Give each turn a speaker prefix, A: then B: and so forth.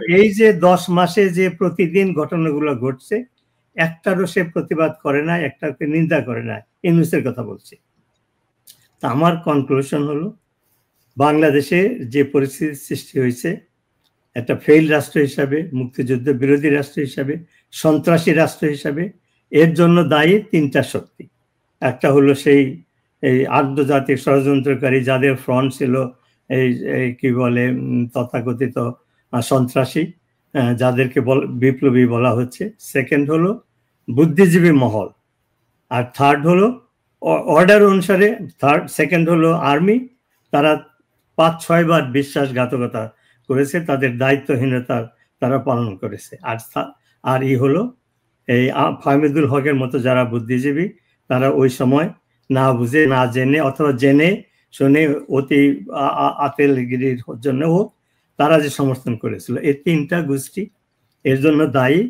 A: এই যে 10 মাসে যে প্রতিদিন ঘটনাগুলো ঘটছে, একটারও সে প্রতিবাদ করে না, একটাকে নিন্দা করে না। ইউনূসের কথা বলছি। তা আমার কনক্লুশন হলো বাংলাদেশে যে পরিস্থিতির সৃষ্টি হয়েছে, একটা ফেইল্ড রাষ্ট্র হিসাবে, মুক্তিযুদ্ধ বিরোধী রাষ্ট্র হিসাবে, সন্ত্রাসী রাষ্ট্র হিসাবে এর জন্য দায়ী ৩টা শক্তি। একটা হলো সেই এই আন্তর্জাতিক ষড়যন্ত্রকারী যাদের ফ্রন্ট ছিল এই কি বলে তথাকথিত সন্ত্রাসী, যাদেরকে বিপ্লবী বলা হচ্ছে। সেকেন্ড হলো বুদ্ধিজীবী মহল, আর থার্ড হলো অর্ডার অনুসারে সেকেন্ড হলো আর্মি। তারা ৫-৬ বার বিশ্বাসঘাতকতা করেছে, তাদের দায়িত্বহীনতা তারা পালন করেছে। আর হলো এই ফাহমিদুল হকের মতো যারা বুদ্ধিজীবী, তারা ওই সময় না বুঝে না জেনে অথবা জেনে শুনে অতি আতেলগিরির জন্য হোক তারা যে সমর্থন করেছিল, এই 3টা গোষ্ঠী এর জন্য দায়ী।